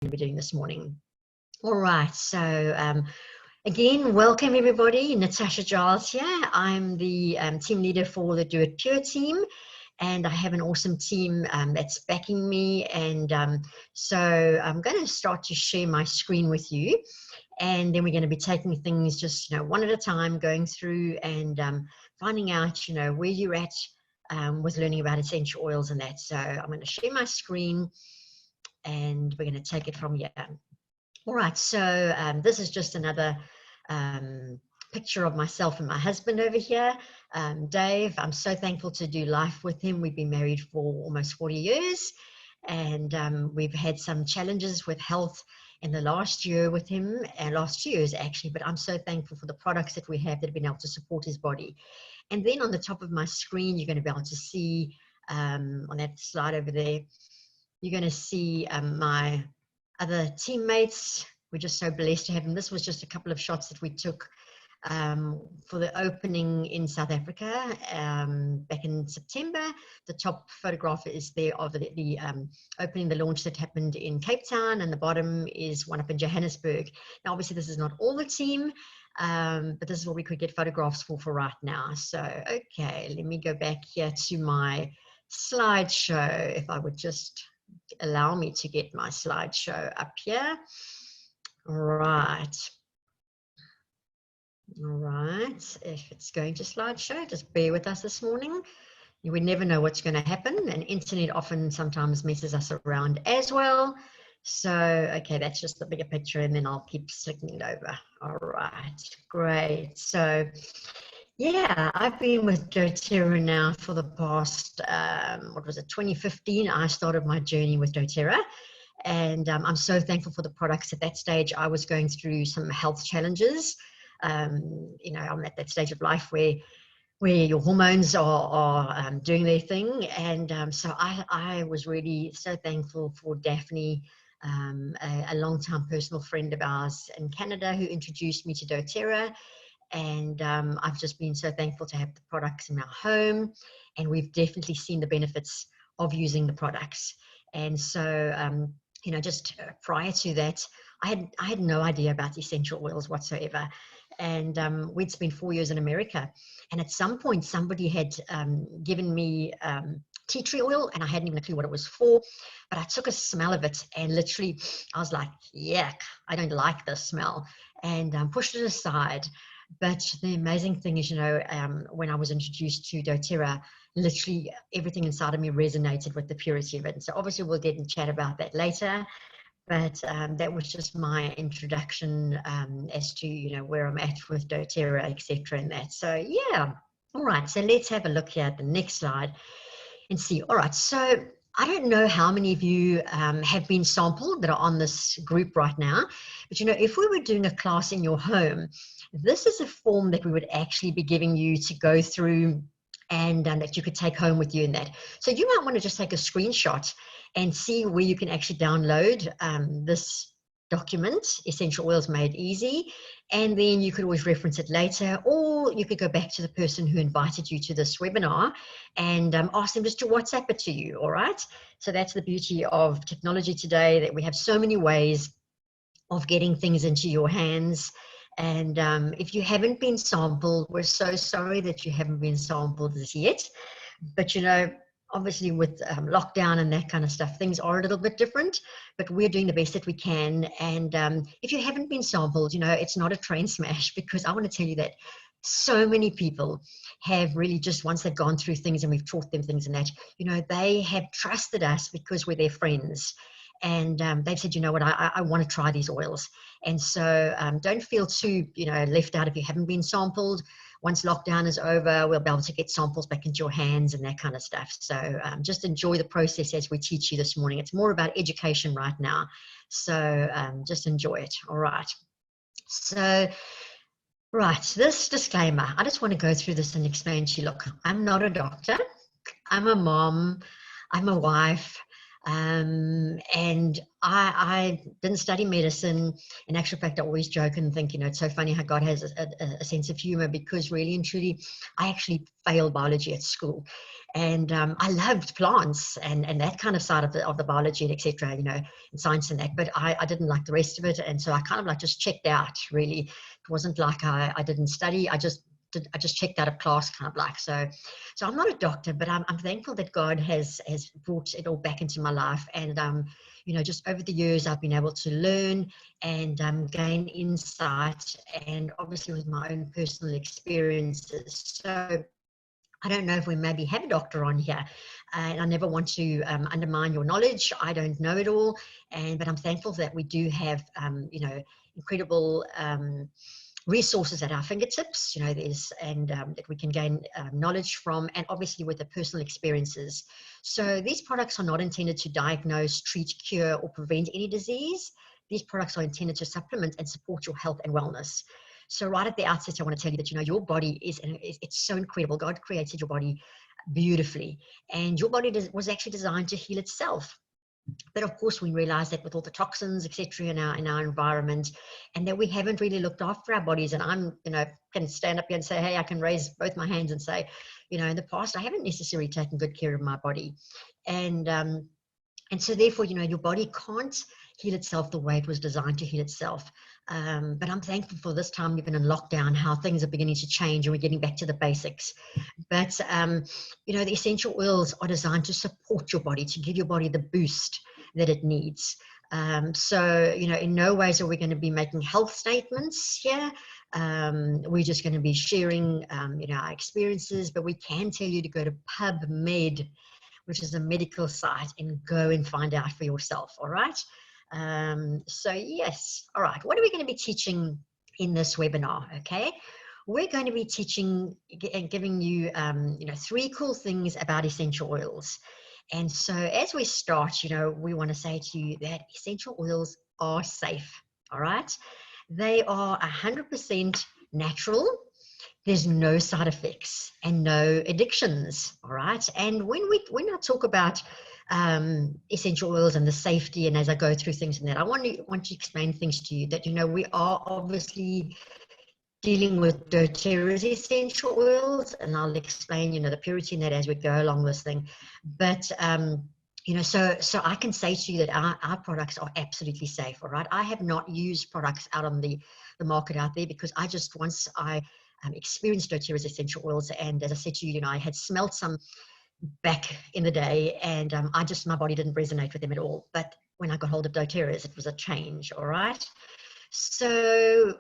to be doing this morning. All right, so again, welcome everybody. Natasha Giles here. I'm the team leader for the Do It Pure team, and I have an awesome team that's backing me. And so I'm going to start to share my screen with you, and then we're going to be taking things just one at a time, going through and finding out where you're at with learning about essential oils and that. So I'm going to share my screen, and we're going to take it from here. All right, so this is just another picture of myself and my husband over here, Dave. I'm so thankful to do life with him. We've been married for almost 40 years, and we've had some challenges with health in the last year with him, and last 2 years actually, but I'm so thankful for the products that we have that have been able to support his body. And then on the top of my screen, you're going to be able to see on that slide over there, you're going to see my other teammates. We're just so blessed to have them. This was just a couple of shots that we took for the opening in South Africa back in September. The top photograph is there of the opening, the launch that happened in Cape Town, and the bottom is one up in Johannesburg. Now, obviously, this is not all the team, but this is what we could get photographs for right now. So, okay, let me go back here to my slideshow, if I would just allow me to get my slideshow up here. All right, if it's going to slideshow, just bear with us this morning. We never know what's going to happen, and internet often sometimes messes us around as well. So okay, that's just the bigger picture, and then I'll keep slicking it over. All right, great. So yeah, I've been with doTERRA now for the past, 2015, I started my journey with doTERRA, and I'm so thankful for the products. At that stage, I was going through some health challenges. I'm at that stage of life where your hormones are doing their thing, and so I was really so thankful for Daphne, a long-time personal friend of ours in Canada, who introduced me to doTERRA. And I've just been so thankful to have the products in our home, and we've definitely seen the benefits of using the products. And so, just prior to that, I had no idea about essential oils whatsoever. And we'd spent 4 years in America, and at some point somebody had given me tea tree oil, and I hadn't even a clue what it was for, but I took a smell of it, and literally I was like, yuck, I don't like this smell, and pushed it aside. But the amazing thing is, when I was introduced to doTERRA, literally everything inside of me resonated with the purity of it. And so obviously we'll get and chat about that later. But that was just my introduction as to, where I'm at with doTERRA, etc. and that. So yeah, all right. So let's have a look here at the next slide and see. All right. So I don't know how many of you have been sampled that are on this group right now, but if we were doing a class in your home, this is a form that we would actually be giving you to go through, and that you could take home with you in that. So you might want to just take a screenshot and see where you can actually download this document, Essential Oils Made Easy, and then you could always reference it later, or you could go back to the person who invited you to this webinar and ask them just to WhatsApp it to you. All right, so that's the beauty of technology today, that we have so many ways of getting things into your hands. And if you haven't been sampled, we're so sorry that you haven't been sampled as yet, but obviously with lockdown and that kind of stuff, things are a little bit different, but we're doing the best that we can. And if you haven't been sampled, it's not a train smash, because I want to tell you that so many people have really just, once they've gone through things and we've taught them things and that, they have trusted us because we're their friends. And they've said, what, I want to try these oils. And so don't feel too, left out if you haven't been sampled. Once lockdown is over, we'll be able to get samples back into your hands and that kind of stuff. So just enjoy the process as we teach you this morning. It's more about education right now. So just enjoy it. All right. So, this disclaimer, I just want to go through this and explain to you, look, I'm not a doctor. I'm a mom. I'm a wife. And I didn't study medicine. In actual fact, I always joke and think, it's so funny how God has a sense of humor, because really and truly, I actually failed biology at school. And I loved plants and that kind of side of the biology and etc. You know, and science and that. But I didn't like the rest of it, and so I kind of like just checked out. Really, it wasn't like I didn't study. I just checked out of class, kind of like. So I'm not a doctor, but I'm thankful that God has brought it all back into my life. And you know, just over the years, I've been able to learn and gain insight, and obviously with my own personal experiences. So I don't know if we maybe have a doctor on here, and I never want to undermine your knowledge. I don't know it all, but I'm thankful that we do have, you know, incredible resources at our fingertips. You know, that we can gain knowledge from, and obviously with the personal experiences. So these products are not intended to diagnose, treat, cure, or prevent any disease. These products are intended to supplement and support your health and wellness. So right at the outset, I want to tell you that, you know, your body it's so incredible. God created your body beautifully, and your body was actually designed to heal itself. But of course, we realize that with all the toxins, etc., in our environment, and that we haven't really looked after our bodies. And I'm, you know, can stand up here and say, hey, I can raise both my hands and say, you know, in the past, I haven't necessarily taken good care of my body. And so therefore, you know, your body can't heal itself the way it was designed to heal itself. But I'm thankful for this time, even in lockdown, how things are beginning to change and we're getting back to the basics. But, you know, the essential oils are designed to support your body, to give your body the boost that it needs. So, you know, in no ways are we going to be making health statements here. We're just going to be sharing, you know, our experiences, but we can tell you to go to PubMed, which is a medical site, and go and find out for yourself. All right. So yes. All right. What are we going to be teaching in this webinar? Okay. We're going to be teaching and giving you, you know, 3 cool things about essential oils. And so as we start, you know, we want to say to you that essential oils are safe. All right. They are 100% natural. There's no side effects and no addictions. All right. And when I talk about essential oils and the safety, and as I go through things in that, I want to explain things to you that, you know, we are obviously dealing with doTERRA's essential oils, and I'll explain, you know, the purity in that as we go along this thing. But you know, so I can say to you that our products are absolutely safe. All right. I have not used products out on the market out there, because once I experienced doTERRA's essential oils, and as I said to you, you know, I had smelled some back in the day, and my body didn't resonate with them at all. But when I got hold of doTERRA's, it was a change. All right. So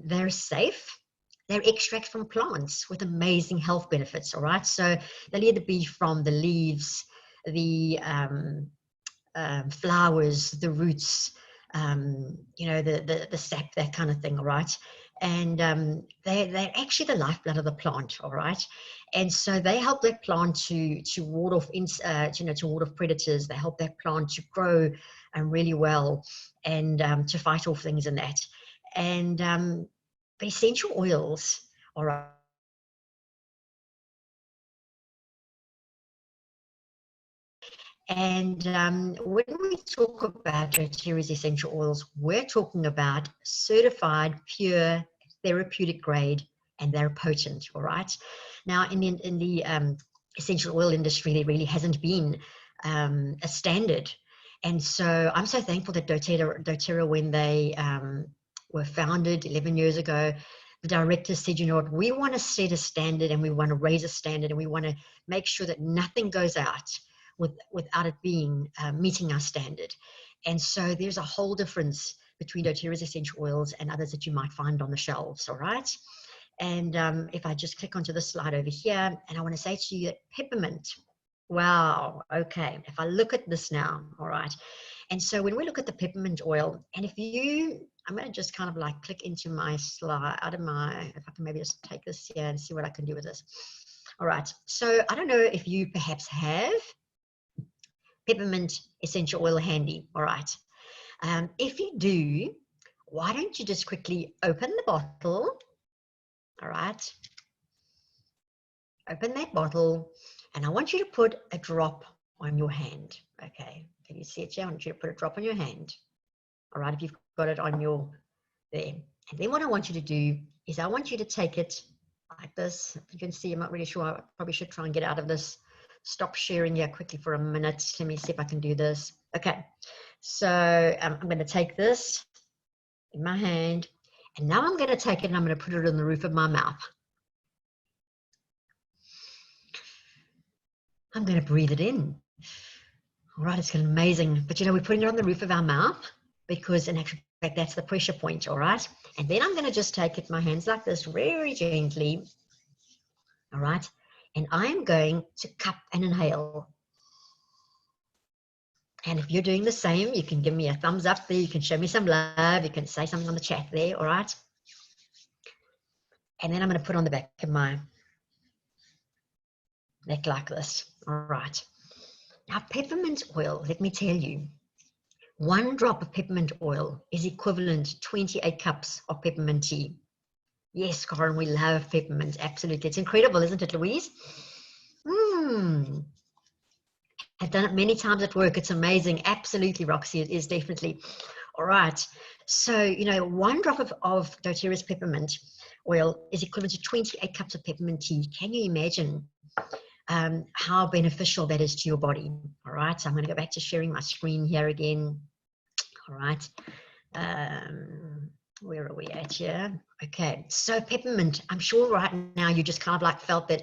they're safe. They're extracts from plants with amazing health benefits. All right. So they'll either be from the leaves, the flowers, the roots, you know, the sap, that kind of thing. All right. And they're actually the lifeblood of the plant. All right. And so they help that plant to ward off, you know, to ward off predators. They help that plant to grow really well, and to fight off things in that. And the essential oils, all right, and when we talk about doTERRA's essential oils, we're talking about certified, pure, therapeutic grade, and they're potent. All right. Now, in the essential oil industry, there really hasn't been a standard, and so I'm so thankful that doTERRA, when they were founded 11 years ago, the directors said, you know what, we want to set a standard, and we want to raise a standard, and we want to make sure that nothing goes out without it being meeting our standard. And so there's a whole difference between doTERRA's essential oils and others that you might find on the shelves. All right. And if I just click onto this slide over here, and I want to say to you that peppermint, wow, okay, if I look at this now, all right. And so when we look at the peppermint oil, and I'm going to just kind of like click into my slide, if I can maybe just take this here and see what I can do with this. All right. So I don't know if you perhaps have peppermint essential oil handy. All right. If you do, why don't you just quickly open the bottle? All right. Open that bottle, and I want you to put a drop on your hand. Okay. Can you see it here? I want you to put a drop on your hand. All right. If you've got it on your there. And then what I want you to do is I want you to take it like this. If you can see, I'm not really sure. I probably should try and get out of this stop sharing here quickly for a minute. Let me see if I can do this. Okay, so I'm going to take this in my hand, and now I'm going to take it and I'm going to put it on the roof of my mouth. I'm going to breathe it in. All right, it's amazing. But you know, we're putting it on the roof of our mouth because in actual fact, that's the pressure point, all right? And then I'm going to just take it, my hands like this, very gently, all right? And I'm going to cup and inhale. And if you're doing the same, you can give me a thumbs up there. You can show me some love. You can say something on the chat there, all right? And then I'm going to put on the back of my neck like this, all right? Now, peppermint oil, let me tell you, 1 drop of peppermint oil is equivalent to 28 cups of peppermint tea. Yes, Corin, we love peppermint, absolutely. It's incredible, isn't it, Louise? I've done it many times at work. It's amazing. Absolutely, Roxy, it is definitely. All right. So, you know, 1 drop of doTERRA's peppermint oil is equivalent to 28 cups of peppermint tea. Can you imagine how beneficial that is to your body? All right. So I'm going to go back to sharing my screen here again. All right. Where are we at here? Okay. So peppermint, I'm sure right now you just kind of like felt that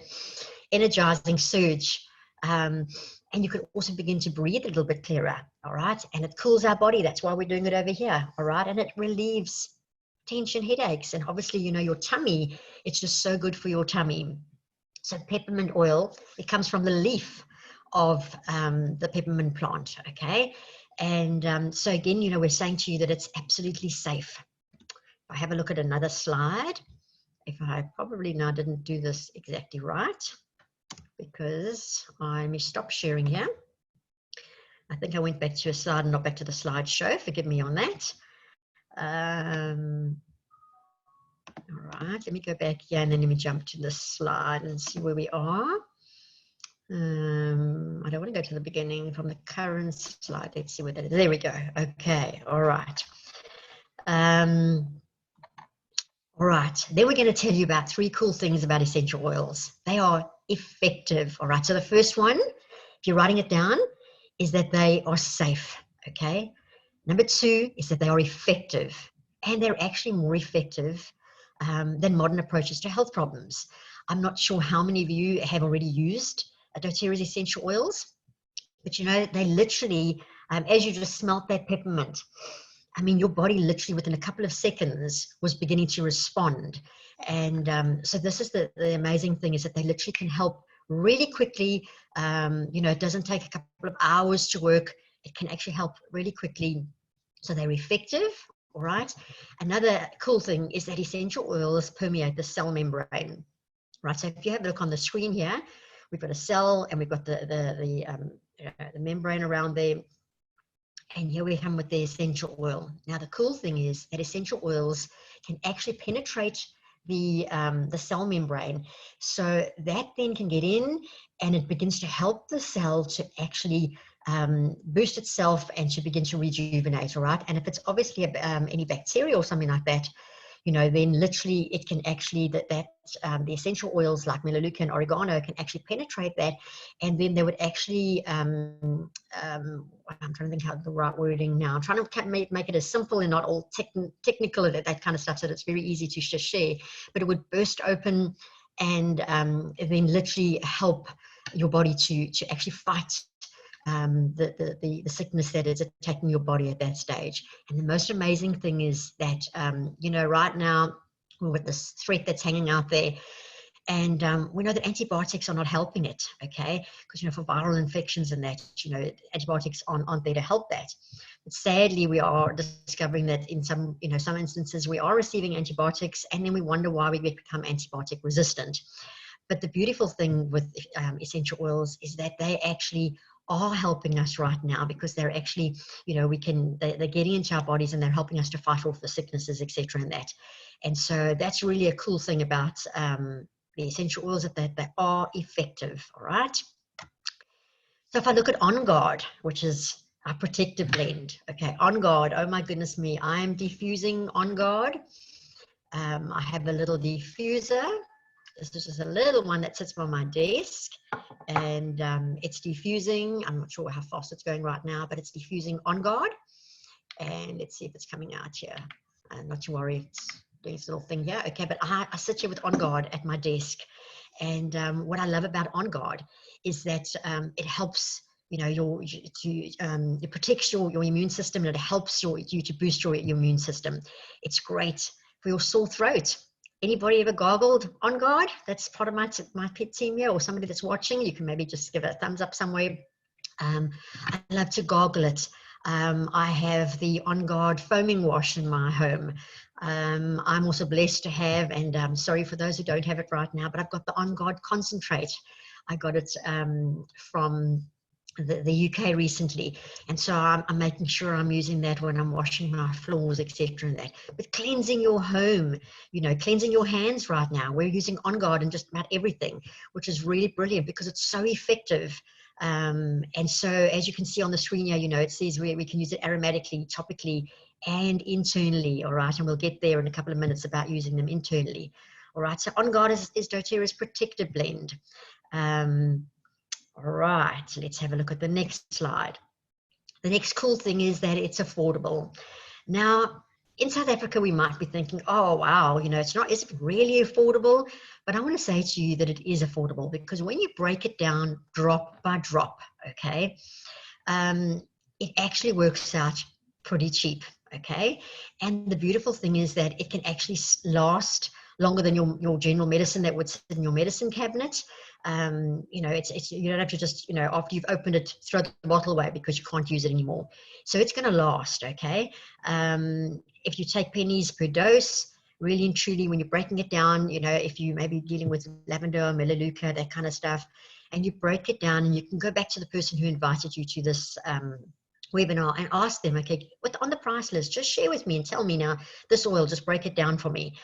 energizing surge. And you can also begin to breathe a little bit clearer, all right? And it cools our body. That's why we're doing it over here, all right? And it relieves tension, headaches. And obviously, you know, your tummy, it's just so good for your tummy. So peppermint oil, it comes from the leaf of the peppermint plant, okay? And so again, you know, we're saying to you that it's absolutely safe. If I have a look at another slide, if I probably now didn't do this exactly right, because I may stop sharing here. I think I went back to a slide and not back to the slideshow. Forgive me on that. All right, let me go back here and then let me jump to this slide and see where we are. I don't want to go to the beginning from the current slide. Let's see where that is. There we go. Okay, all right. All right, then we're going to tell you about 3 cool things about essential oils. They are effective, all right? So the first one, if you're writing it down, is that they are safe, okay? Number 2 is that they are effective, and they're actually more effective than modern approaches to health problems. I'm not sure how many of you have already used doTERRA's essential oils, but you know, they literally, as you just smelt that peppermint, I mean, your body literally within a couple of seconds was beginning to respond. And so this is the amazing thing, is that they literally can help really quickly. You know, it doesn't take a couple of hours to work. It can actually help really quickly. So they're effective, all right? Another cool thing is that essential oils permeate the cell membrane, right? So if you have a look on the screen here, we've got a cell and we've got the membrane around there. And here we come with the essential oil. Now, the cool thing is that essential oils can actually penetrate the cell membrane. So that then can get in and it begins to help the cell to actually boost itself and to begin to rejuvenate, all right? And if it's obviously any bacteria or something like that, you know, then literally it can actually, the essential oils like melaleuca and oregano can actually penetrate that, and then they would actually, I'm trying to think how the right wording now, I'm trying to make it as simple and not all technical, that kind of stuff, so that it's very easy to just share, but it would burst open and then literally help your body to actually fight the sickness that is attacking your body at that stage. And the most amazing thing is that, you know, right now, with this threat that's hanging out there, and we know that antibiotics are not helping it, okay? Because, you know, for viral infections and that, you know, antibiotics aren't there to help that. But sadly, we are discovering that in some, you know, some instances we are receiving antibiotics, and then we wonder why we become antibiotic resistant. But the beautiful thing with essential oils is that they actually are helping us right now, because they're actually, you know, they're getting into our bodies and they're helping us to fight off the sicknesses, etc. and that. And so that's really a cool thing about the essential oils, that they are effective, all right? So if I look at On Guard, which is our protective blend, okay, On Guard, oh my goodness me, I'm diffusing On Guard. I have a little diffuser. This is just a little one that sits on my desk, and it's diffusing. I'm not sure how fast it's going right now, but it's diffusing On Guard. And let's see if it's coming out here. Not to worry, it's doing this little thing here. Okay, but I sit here with On Guard at my desk. And what I love about On Guard is that it helps, you know, it protects your immune system, and it helps you to boost your immune system. It's great for your sore throat. Anybody ever gargled On Guard? That's part of my pet team here, or somebody that's watching. You can maybe just give it a thumbs up somewhere. I love to gargle it. I have the On Guard foaming wash in my home. I'm also blessed to have, and I'm sorry for those who don't have it right now, but I've got the On Guard concentrate. I got it from the UK recently, and so I'm making sure I'm using that when I'm washing my floors, etc. and that. But cleansing your home, you know, cleansing your hands right now, we're using On Guard in just about everything, which is really brilliant because it's so effective. And so as you can see on the screen here, you know, it says we can use it aromatically, topically, and internally. All right, and we'll get there in a couple of minutes about using them internally. All right, so On Guard is doTERRA's protective blend. All right, let's have a look at the next slide. The next cool thing is that it's affordable. Now, in South Africa, we might be thinking, oh, wow, you know, is it really affordable? But I want to say to you that it is affordable, because when you break it down drop by drop, okay, it actually works out pretty cheap, okay? And the beautiful thing is that it can actually last longer than your general medicine that would sit in your medicine cabinet. You know, you don't have to just, you know, after you've opened it, throw the bottle away because you can't use it anymore. So it's going to last, okay? If you take pennies per dose, really and truly, when you're breaking it down, you know, if you may be dealing with lavender, melaleuca, that kind of stuff, and you break it down, and you can go back to the person who invited you to this webinar and ask them, okay, what's on the price list? Just share with me and tell me now, this oil, just break it down for me.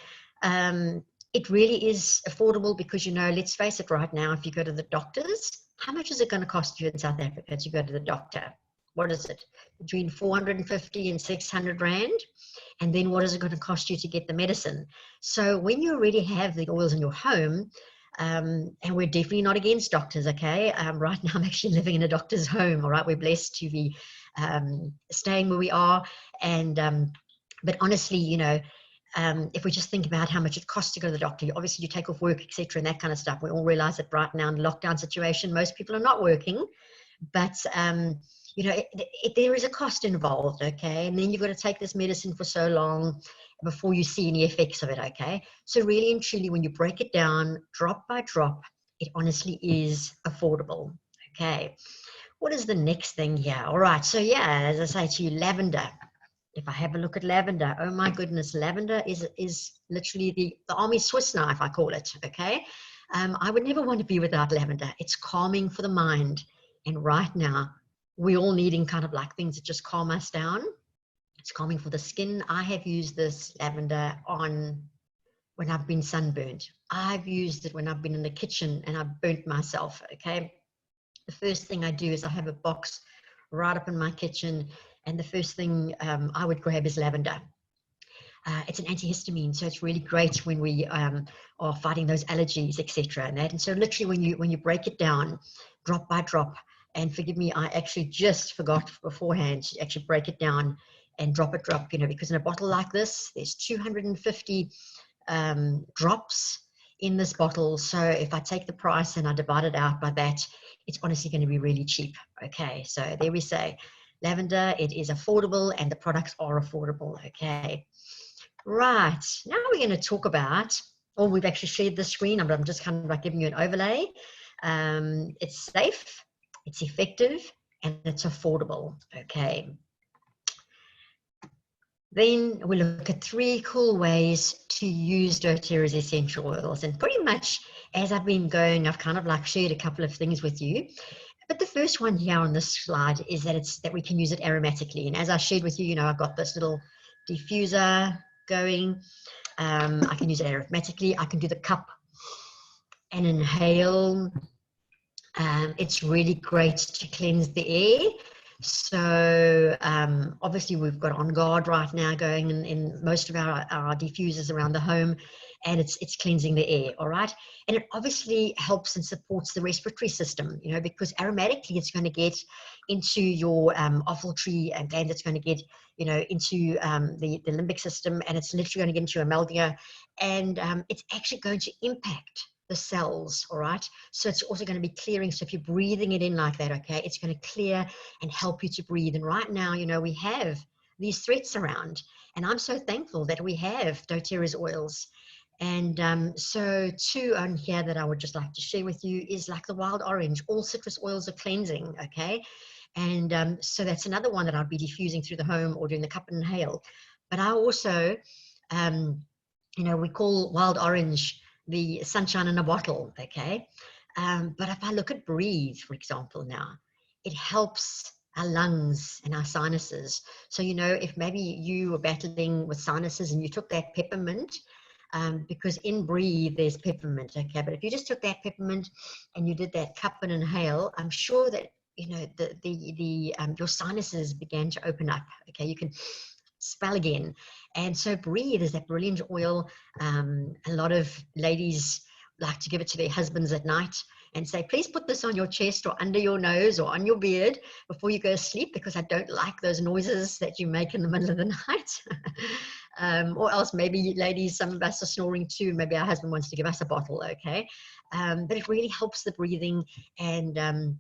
It really is affordable because, you know, let's face it right now, if you go to the doctors, how much is it going to cost you in South Africa to go to the doctor? What is it? Between 450 and 600 Rand. And then what is it going to cost you to get the medicine? So when you already have the oils in your home, and we're definitely not against doctors, okay? Right now I'm actually living in a doctor's home, all right? We're blessed to be staying where we are. And but honestly, you know, if we just think about how much it costs to go to the doctor, obviously you take off work, etc., and that kind of stuff. We all realize that right now in the lockdown situation, most people are not working, but you know, there is a cost involved, okay? And then you've got to take this medicine for so long before you see any effects of it, okay? So really and truly, when you break it down drop by drop, it honestly is affordable, okay? What is the next thing here? All right, so yeah, as I say to you, lavender. If I have a look at lavender, oh my goodness, lavender is literally the army Swiss knife, I call it, okay? I would never want to be without lavender. It's calming for the mind. And right now, we're all needing kind of like things that just calm us down. It's calming for the skin. I have used this lavender on when I've been sunburned. I've used it when I've been in the kitchen and I've burnt myself, okay? The first thing I do is I have a box right up in my kitchen, and the first thing I would grab is lavender. It's an antihistamine, so it's really great when we are fighting those allergies, etc. And that. And so literally when you break it down drop by drop, and forgive me, I actually just forgot beforehand to actually break it down and drop, you know, because in a bottle like this, there's 250 drops in this bottle. So if I take the price and I divide it out by that, it's honestly going to be really cheap. Okay, so there we say, lavender, it is affordable and the products are affordable, okay. Right, now we're going to talk about, we've actually shared the screen, but I'm just kind of like giving you an overlay. It's safe, it's effective, and it's affordable, okay. Then we look at 3 cool ways to use doTERRA's essential oils. And pretty much as I've been going, I've kind of like shared a couple of things with you. But the first one here on this slide is that we can use it aromatically. And as I shared with you, you know, I've got this little diffuser going. I can use it aromatically. I can do the cup and inhale. It's really great to cleanse the air. So obviously we've got On Guard right now going in most of our diffusers around the home, and it's cleansing the air, all right? And it obviously helps and supports the respiratory system, you know, because aromatically it's going to get into your olfactory gland, it's going to get, you know, into the limbic system, and it's literally going to get into your amygdala, and it's actually going to impact the cells, all right? So it's also going to be clearing. So if you're breathing it in like that, okay, it's going to clear and help you to breathe. And right now, you know, we have these threats around, and I'm so thankful that we have doTERRA's oils. And so two on here that I would just like to share with you is like the wild orange. All citrus oils are cleansing, okay? And so that's another one that I'd be diffusing through the home or doing the cup and inhale. But I also, you know, we call wild orange the sunshine in a bottle, okay? But if I look at breathe, for example, now, it helps our lungs and our sinuses. So, you know, if maybe you were battling with sinuses and you took that peppermint, because in breathe there's peppermint, okay? But if you just took that peppermint and you did that cup and inhale, I'm sure that, you know, your sinuses began to open up, okay? You can spell again. And so breathe is that brilliant oil. A lot of ladies like to give it to their husbands at night and say, please put this on your chest or under your nose or on your beard before you go to sleep, because I don't like those noises that you make in the middle of the night. Or else maybe ladies, some of us are snoring too. Maybe our husband wants to give us a bottle, okay? But it really helps the breathing, and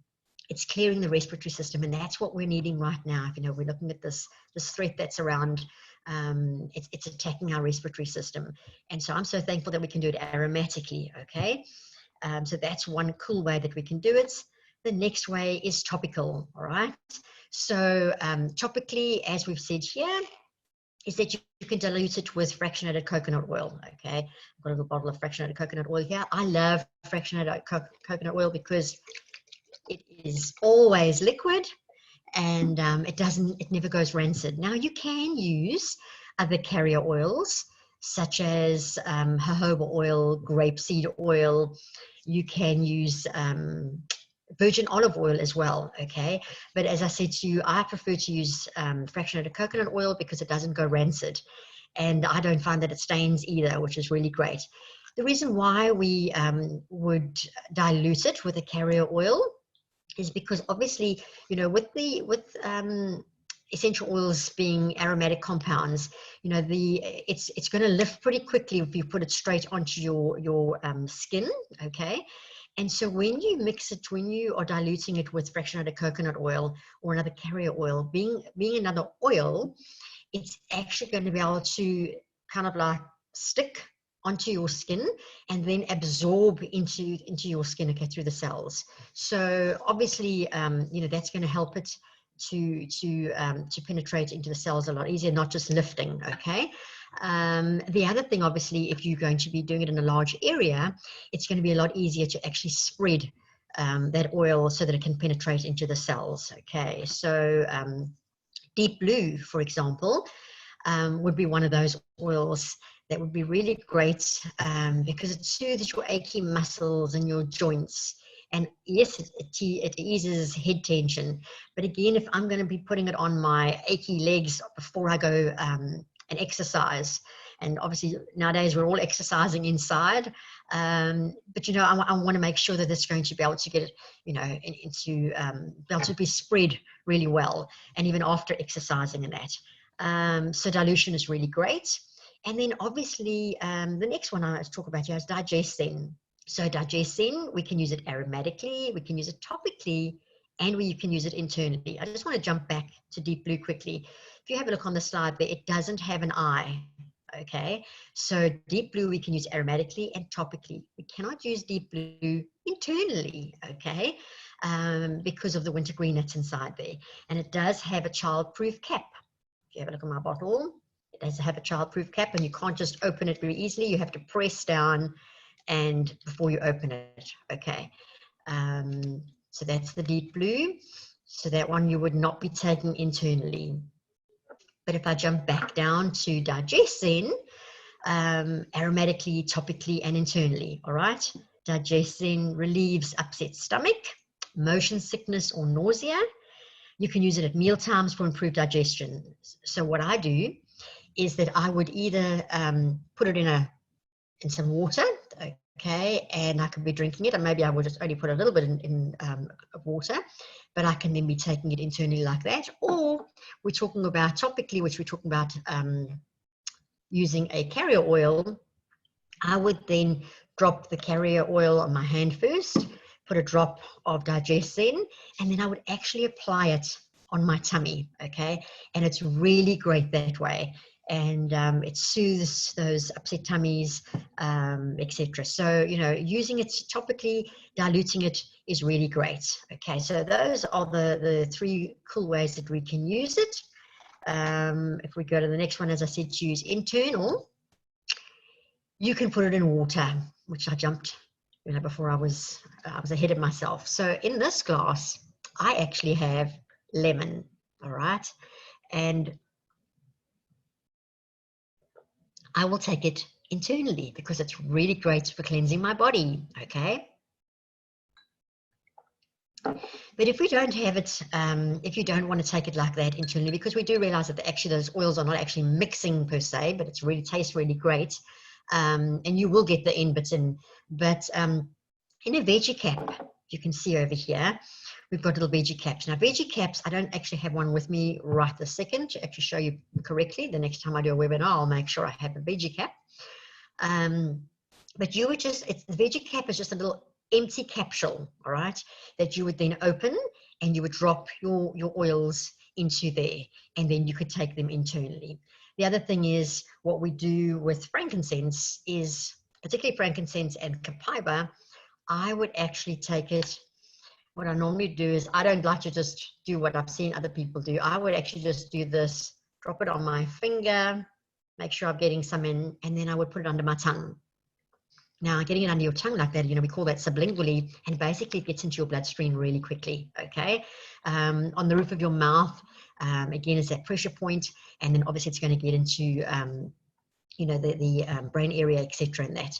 it's clearing the respiratory system, and that's what we're needing right now. You know, we're looking at this threat that's around. It's attacking our respiratory system, and so I'm so thankful that we can do it aromatically. Okay, so that's one cool way that we can do it. The next way is topical. All right, so topically, as we've said here, is that you can dilute it with fractionated coconut oil. Okay, I've got a little bottle of fractionated coconut oil here. I love fractionated coconut oil because it is always liquid, and it never goes rancid. Now you can use other carrier oils such as jojoba oil, grapeseed oil. You can use virgin olive oil as well, okay? But as I said to you, I prefer to use fractionated coconut oil because it doesn't go rancid, and I don't find that it stains either, which is really great. The reason why we would dilute it with a carrier oil is because obviously, you know, with essential oils being aromatic compounds, you know, it's going to lift pretty quickly if you put it straight onto your skin, okay? And so when you mix it, when you are diluting it with fractionated coconut oil or another carrier oil, being another oil, it's actually going to be able to kind of like stick onto your skin and then absorb into your skin, okay, through the cells. So obviously, you know, that's going to help it to penetrate into the cells a lot easier, not just lifting, okay? The other thing, obviously, if you're going to be doing it in a large area, it's going to be a lot easier to actually spread that oil so that it can penetrate into the cells, okay? So deep blue, for example, would be one of those oils that would be really great because it soothes your achy muscles and your joints. And yes, it eases head tension. But again, if I'm going to be putting it on my achy legs before I go and exercise, and obviously nowadays we're all exercising inside, but you know, I want to make sure that it's going to be able to get, you know, be able to be spread really well, and even after exercising and that. So dilution is really great. And then obviously the next one I want to talk about here is digestin. So digestin, we can use it aromatically, we can use it topically, and we can use it internally. I just want to jump back to deep blue quickly. If you have a look on the slide there, it doesn't have an eye, okay? So deep blue we can use aromatically and topically. We cannot use deep blue internally, okay? Because of the wintergreen that's inside there. And it does have a child-proof cap. If you have a look at my bottle, it does have a child-proof cap, and you can't just open it very easily. You have to press down and before you open it, okay? So that's the deep blue. So that one you would not be taking internally. But if I jump back down to digestin, aromatically, topically, and internally, all right? Digestin relieves upset stomach, motion sickness or nausea. You can use it at meal times for improved digestion. So what I do is that I would either put it in a in some water, okay, and I could be drinking it, and maybe I would just only put a little bit in of water, but I can then be taking it internally like that. Or we're talking about topically, which we're talking about using a carrier oil. I would then drop the carrier oil on my hand first, put a drop of Digest in, and then I would actually apply it on my tummy, okay? And it's really great that way. And it soothes those upset tummies, etc. So, you know, using it topically, diluting it is really great. Okay, so those are the three cool ways that we can use it. If we go to the next one, as I said, to use internal, you can put it in water, which I jumped, you know, before I was ahead of myself. So in this glass, I actually have lemon, all right? And I will take it internally because it's really great for cleansing my body, okay? But if we don't have it, if you don't want to take it like that internally, because we do realize that actually those oils are not actually mixing per se, but it's really tastes really great. And you will get the end bits in, but in a veggie cap, you can see over here, we've got little veggie caps. Now, veggie caps, I don't actually have one with me right this second to actually show you correctly. The next time I do a webinar, I'll make sure I have a veggie cap. But you would just, the veggie cap is just a little empty capsule, all right, that you would then open and you would drop your oils into there, and then you could take them internally. The other thing is what we do with frankincense is, particularly frankincense and copaiba, I would actually take it. What I normally do is I don't like to just do what I've seen other people do. I would actually just do this, drop it on my finger, make sure I'm getting some in, and then I would put it under my tongue. Now, getting it under your tongue like that, you know, we call that sublingually, and basically it gets into your bloodstream really quickly, okay? On the roof of your mouth, again, is that pressure point, and then obviously it's going to get into, you know, the brain area, etc. and that.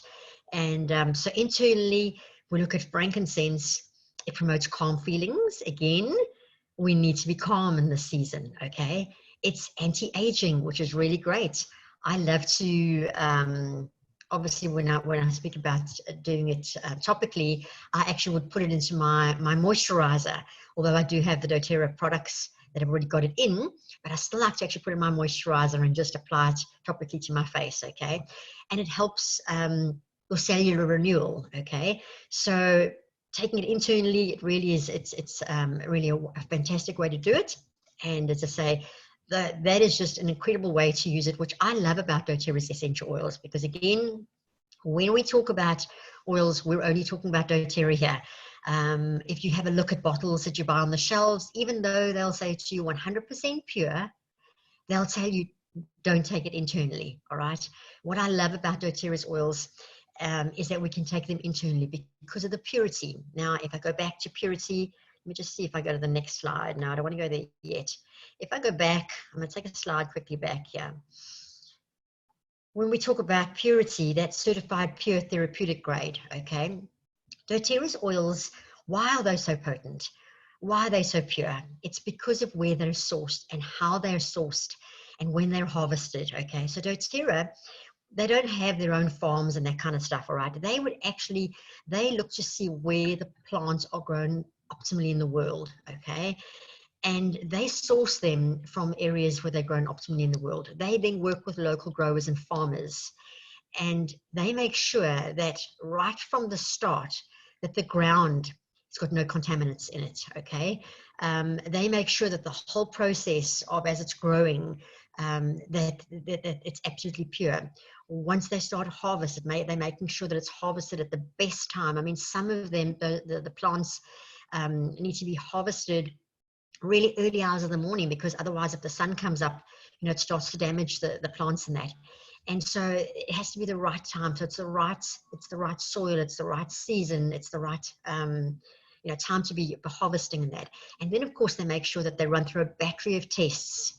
And so internally, we look at frankincense. It promotes calm feelings. Again, we need to be calm in this season, okay? It's anti-aging, which is really great. I love to, obviously when I speak about doing it topically, I actually would put it into my moisturizer, although I do have the doTERRA products that have already got it in, but I still like to actually put it in my moisturizer and just apply it topically to my face, okay? And it helps your cellular renewal, okay? So taking it internally, it really is, it's really a fantastic way to do it. And as I say, that is just an incredible way to use it, which I love about doTERRA's essential oils, because again, when we talk about oils, we're only talking about doTERRA here. If you have a look at bottles that you buy on the shelves, even though they'll say to you 100% pure, they'll tell you don't take it internally, all right? What I love about doTERRA's oils is that we can take them internally because of the purity. Now, if I go back to purity, let me just see if I go to the next slide. No, I don't want to go there yet. If I go back, I'm going to take a slide quickly back here. When we talk about purity, that's certified pure therapeutic grade, okay? doTERRA's oils, why are they so potent? Why are they so pure? It's because of where they're sourced and how they're sourced and when they're harvested, okay? So doTERRA, they don't have their own farms and that kind of stuff, all right? They would actually, they look to see where the plants are grown optimally in the world, okay? And they source them from areas where they're grown optimally in the world. They then work with local growers and farmers, and they make sure that right from the start that the ground has got no contaminants in it, okay? They make sure that the whole process of as it's growing, that it's absolutely pure. Once they start harvest, they're making sure that it's harvested at the best time. I mean, some of them, the plants need to be harvested really early hours of the morning, because otherwise if the sun comes up, you know, it starts to damage the plants and that. And so it has to be the right time. So it's the right soil, it's the right season, it's the right you know, time to be harvesting and that. And then of course they make sure that they run through a battery of tests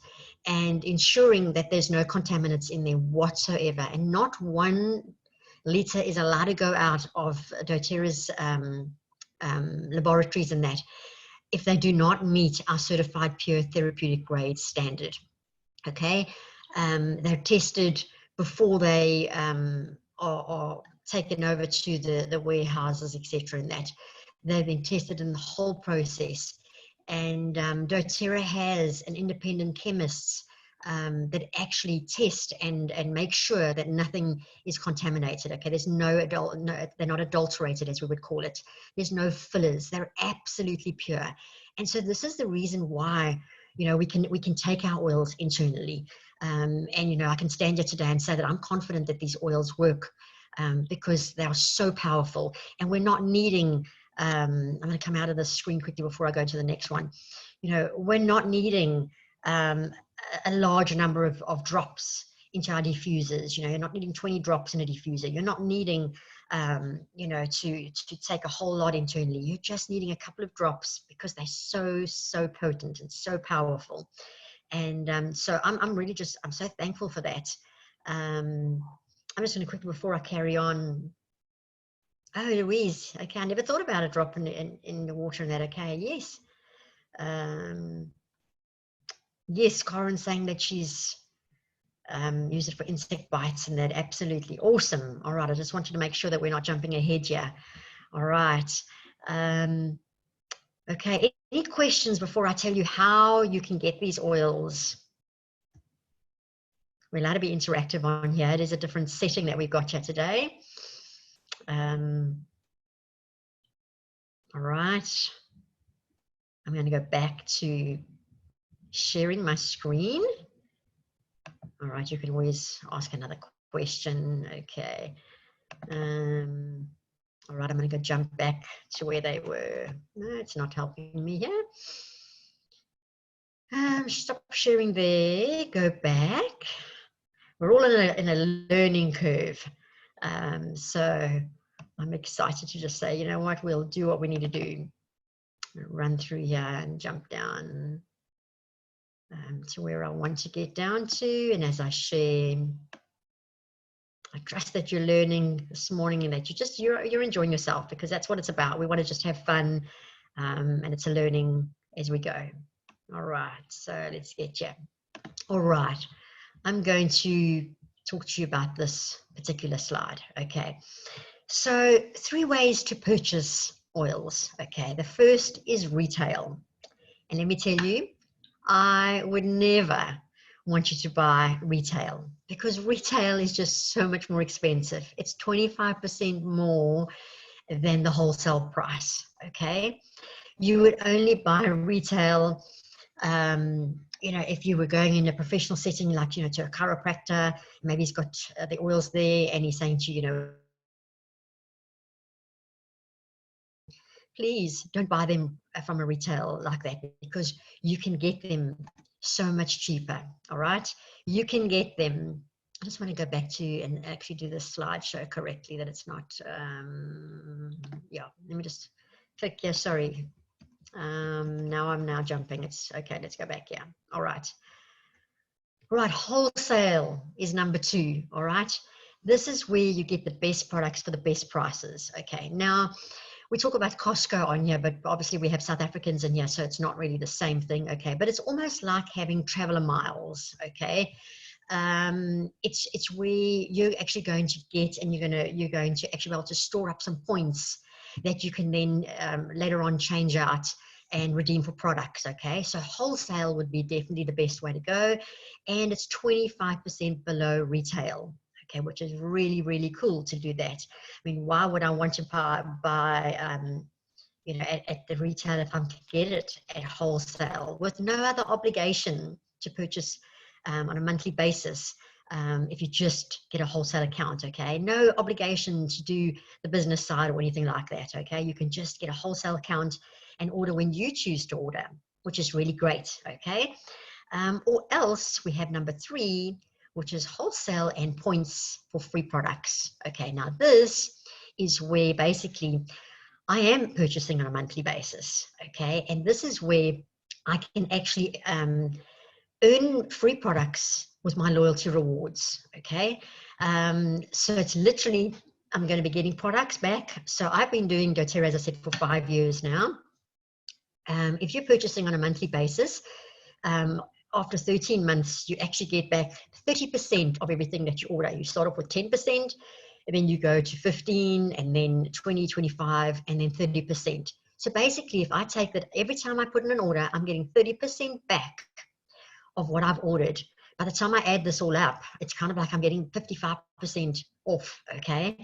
and ensuring that there's no contaminants in there whatsoever, and not 1 liter is allowed to go out of doTERRA's laboratories and that if they do not meet our certified pure therapeutic grade standard, okay? They're tested before they are taken over to the warehouses, etc. and that. They've been tested in the whole process. And doTERRA has an independent chemists that actually test and make sure that nothing is contaminated. Okay, there's no, they're not adulterated, as we would call it. There's no fillers. They're absolutely pure. And so this is the reason why, you know, we can take our oils internally. And, you know, I can stand here today and say that I'm confident that these oils work because they are so powerful, and we're not needing, I'm going to come out of this screen quickly before I go to the next one. You know, we're not needing a large number of drops into our diffusers. You know, you're not needing 20 drops in a diffuser. You're not needing, you know, to take a whole lot internally. You're just needing a couple of drops because they're so potent and so powerful. And so I'm really just, I'm so thankful for that. I'm just going to quickly, before I carry on. Oh, Louise, okay, I never thought about a drop in the water and that. Okay, yes. Yes, Corin's saying that she's used it for insect bites and that. Absolutely awesome. All right, I just wanted to make sure that we're not jumping ahead here. All right. Okay, any questions before I tell you how you can get these oils? We're allowed to be interactive on here. It is a different setting that we've got here today. All right. I'm going to go back to sharing my screen. All right, you can always ask another question. Okay. All right, I'm going to go jump back to where they were. No, it's not helping me here. Stop sharing there. Go back. We're all in a learning curve. So I'm excited to just say, you know what, we'll do what we need to do. Run through here and jump down to where I want to get down to. And as I share, I trust that you're learning this morning and that you're enjoying yourself, because that's what it's about. We want to just have fun, and it's a learning as we go. All right, so let's get you. All right, I'm going to talk to you about this particular slide. Okay, so 3 ways to purchase oils. Okay, the first is retail. And let me tell you, I would never want you to buy retail, because retail is just so much more expensive. It's 25% more than the wholesale price. Okay, you would only buy retail, you know, if you were going in a professional setting, like, you know, to a chiropractor. Maybe he's got the oils there and he's saying to you, you know, please don't buy them from a retail like that, because you can get them so much cheaper. All right, you can get them. I just want to go back to and actually do this slideshow correctly, that it's not yeah, let me just click here. Sorry, now I'm jumping. It's okay, let's go back here. All right, wholesale is number 2. All right, this is where you get the best products for the best prices. Okay, now we talk about Costco on here, but obviously we have South Africans in here, so it's not really the same thing. Okay, but it's almost like having traveler miles. Okay, it's where you're actually going to get, and you're going to actually be able to store up some points that you can then later on change out and redeem for products. Okay, so wholesale would be definitely the best way to go, and it's 25% below retail. Okay, which is really cool to do that. I mean, why would I want to buy you know, at the retail if I can get it at wholesale with no other obligation to purchase on a monthly basis? If you just get a wholesale account, okay, no obligation to do the business side or anything like that. Okay, you can just get a wholesale account and order when you choose to order, which is really great. Okay, or else we have number 3, which is wholesale and points for free products. Okay, now this is where basically I am purchasing on a monthly basis. Okay, and this is where I can actually earn free products with my loyalty rewards. Okay, so it's literally, I'm going to be getting products back. So I've been doing doTERRA, as I said, for 5 years now. If you're purchasing on a monthly basis, after 13 months, you actually get back 30% of everything that you order. You start off with 10%, and then you go to 15, and then 20, 25, and then 30%. So basically, if I take that, every time I put in an order, I'm getting 30% back of what I've ordered. By the time I add this all up, it's kind of like I'm getting 55% off, okay?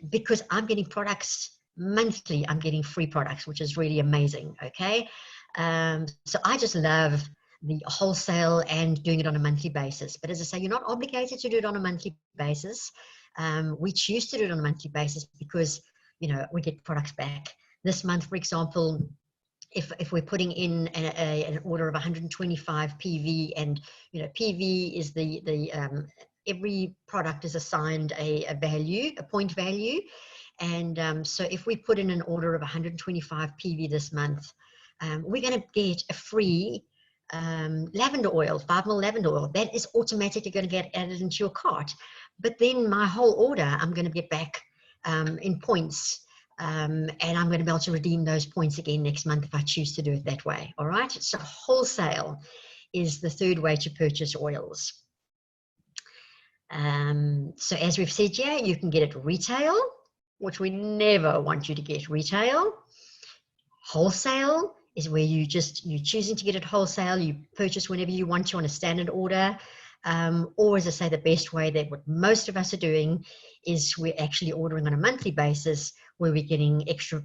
Because I'm getting products monthly, I'm getting free products, which is really amazing, okay? So I just love the wholesale and doing it on a monthly basis. But as I say, you're not obligated to do it on a monthly basis. We choose to do it on a monthly basis because, you know, we get products back. This month, for example, if we're putting in an order of 125 PV, and you know, PV is the every product is assigned a value, a point value, and so if we put in an order of 125 PV this month, we're going to get a free lavender oil, 5 ml lavender oil. That is automatically going to get added into your cart. But then my whole order, I'm going to get back in points. And I'm going to be able to redeem those points again next month if I choose to do it that way. All right. So wholesale is the third way to purchase oils. So as we've said here, you can get it retail, which we never want you to get retail. Wholesale is where you're choosing to get it wholesale. You purchase whenever you want to on a standard order. Or as I say, the best way that what most of us are doing is we're actually ordering on a monthly basis, where we're getting extra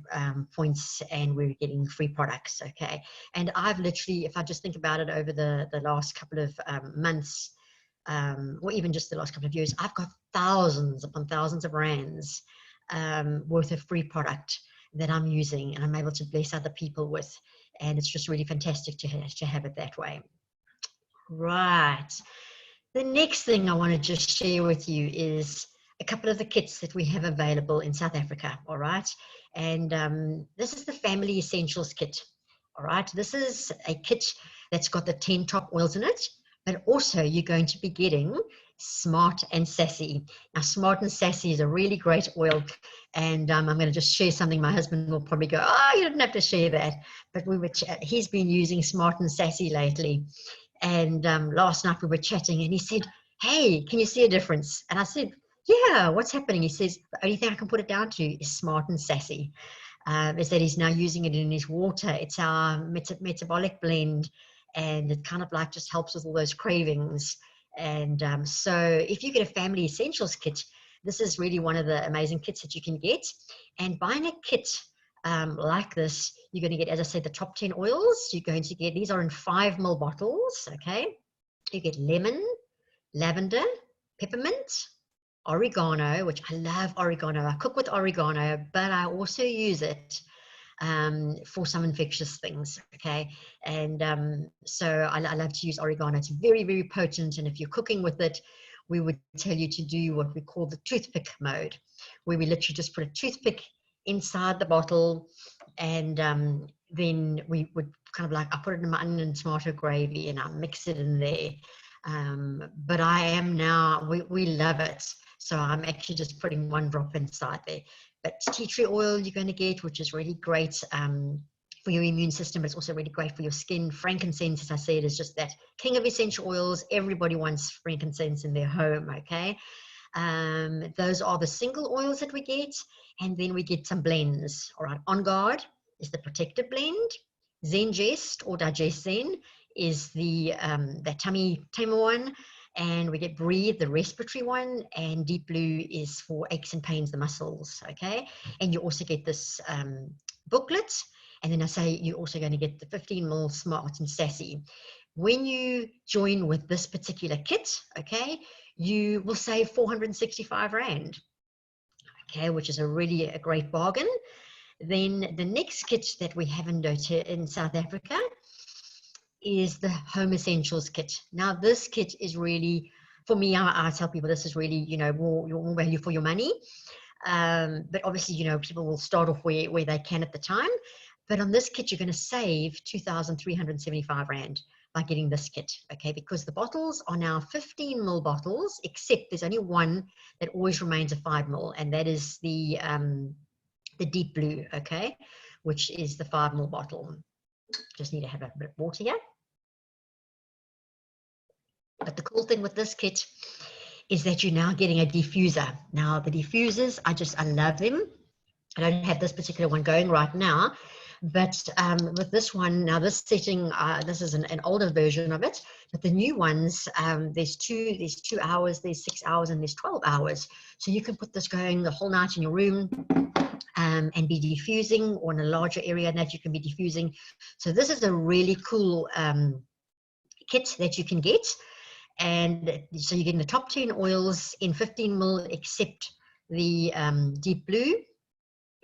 points and we're getting free products, okay? And I've literally, if I just think about it over the last couple of months, or even just the last couple of years, I've got thousands upon thousands of rands worth of free product that I'm using and I'm able to bless other people with. And it's just really fantastic to have it that way. Right. The next thing I want to just share with you is a couple of the kits that we have available in South Africa, all right? And this is the Family Essentials kit, all right? This is a kit that's got the 10 top oils in it, but also you're going to be getting Smart and Sassy. Now, Smart and Sassy is a really great oil, and I'm going to just share something. My husband will probably go, oh, you didn't have to share that, but he's been using Smart and Sassy lately. And last night we were chatting and he said, hey, can you see a difference? And I said, yeah, what's happening? He says, the only thing I can put it down to is Smart and Sassy. Is that he's now using it in his water. It's our metabolic blend, and it kind of like just helps with all those cravings. And so if you get a Family Essentials kit, this is really one of the amazing kits that you can get. And buying a kit like this, you're going to get, as I said, the top 10 oils. You're going to get, these are in 5 ml bottles, okay? You get lemon, lavender, peppermint, oregano, which I love oregano. I cook with oregano, but I also use it for some infectious things, okay? And so I love to use oregano. It's very, very potent, and if you're cooking with it, we would tell you to do what we call the toothpick mode, where we literally just put a toothpick inside the bottle, and then we would kind of like, I put it in my onion and tomato gravy and I mix it in there. But I am now, we love it. So I'm actually just putting 1 drop inside there. But tea tree oil you're going to get, which is really great for your immune system, but it's also really great for your skin. Frankincense, as I said, is just that king of essential oils. Everybody wants frankincense in their home, okay? Those are the single oils that we get, and then we get some blends. All right, On Guard is the protective blend. Zengest or Digest Zen is the tummy tamer one, and we get Breathe, the respiratory one, and Deep Blue is for aches and pains, the muscles, okay? And you also get this booklet, and then I say you're also going to get the 15 ml Smart and Sassy. When you join with this particular kit, okay, you will save 465 Rand, okay, which is really a great bargain. Then the next kit that we have in South Africa is the Home Essentials kit. Now, this kit is really, for me, I tell people this is really, you know, more value for your money. But obviously, you know, people will start off where they can at the time. But on this kit, you're going to save 2,375 Rand by getting this kit, okay? Because the bottles are now 15 ml bottles, except there's only one that always remains a 5 ml, and that is the Deep Blue, okay? Which is the 5 ml bottle. Just need to have a bit of water here. But the cool thing with this kit is that you're now getting a diffuser. Now the diffusers, I love them. I don't have this particular one going right now, but with this one, now this setting, this is an older version of it, but the new ones, there's 2 hours, there's 6 hours, and there's 12 hours. So you can put this going the whole night in your room and be diffusing, or in a larger area that you can be diffusing. So this is a really cool kit that you can get. And so you're getting the top 10 oils in 15 ml, except the deep blue.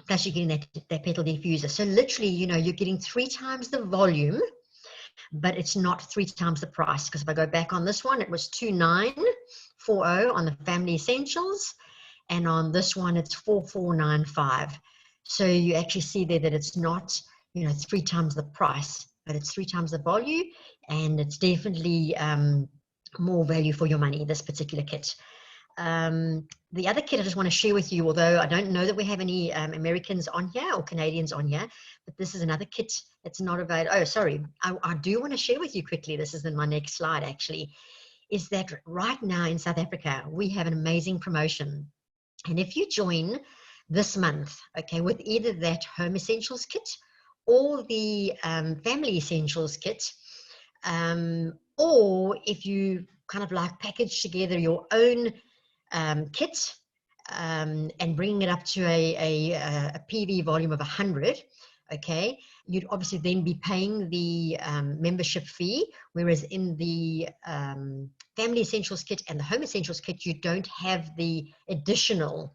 Plus you're getting that petal diffuser. So literally, you know, you're getting 3 times the volume, but it's not 3 times the price. Because if I go back on this one, it was 2,940 on the Family Essentials, and on this one it's 4,495. So you actually see there that it's not, you know, 3 times the price, but it's 3 times the volume, and it's definitely more value for your money, this particular kit. The other kit I just want to share with you, although I don't know that we have any Americans on here or Canadians on here, but this is another kit that's not available. Oh, sorry. I do want to share with you quickly, this is in my next slide actually, is that right now in South Africa, we have an amazing promotion. And if you join this month, okay, with either that Home Essentials kit or the Family Essentials kit, or if you kind of like package together your own kit and bringing it up to a PV volume of 100, okay, you'd obviously then be paying the membership fee, whereas in the Family Essentials kit and the Home Essentials kit, you don't have the additional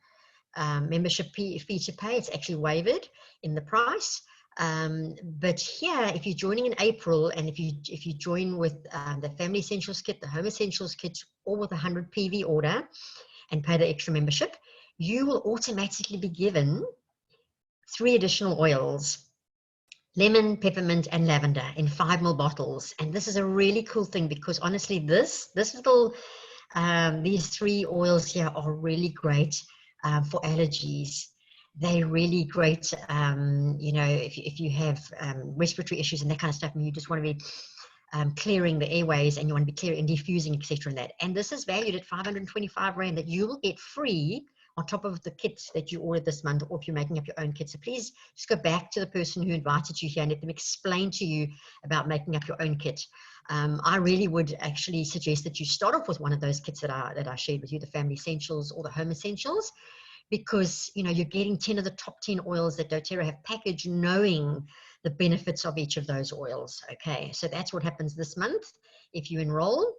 membership fee to pay. It's actually waived in the price. But here, if you're joining in April, and if you join with the Family Essentials kit, the Home Essentials kit, or with a 100 PV order and pay the extra membership, you will automatically be given 3 additional oils: lemon, peppermint, and lavender in 5 ml bottles. And this is a really cool thing, because honestly, this little these 3 oils here are really great for allergies. They're really great, you know, if you have respiratory issues and that kind of stuff, and you just want to be clearing the airways, and you want to be clearing and diffusing, etc. and that. And this is valued at 525 Rand that you will get free on top of the kits that you ordered this month, or if you're making up your own kit. So please just go back to the person who invited you here and let them explain to you about making up your own kit. I really would actually suggest that you start off with one of those kits that I shared with you, the Family Essentials or the Home Essentials, because you know you're getting 10 of the top 10 oils that doTERRA have packaged, knowing the benefits of each of those oils. Okay, so that's what happens this month if you enroll.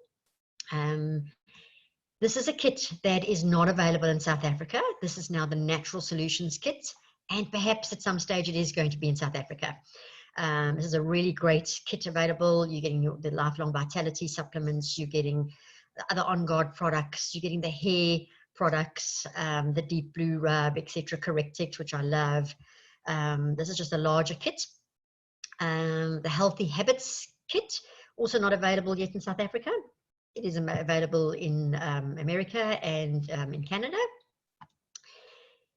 This is a kit that is not available in South Africa. This is now the Natural Solutions kit, and perhaps at some stage it is going to be in South Africa. This is a really great kit available. You're getting the Lifelong Vitality supplements, you're getting the other On Guard products, you're getting the hair products, the Deep Blue Rub, etc., Correctect, which I love. This is just a larger kit. The Healthy Habits kit, also not available yet in South Africa. It is available in America and in Canada.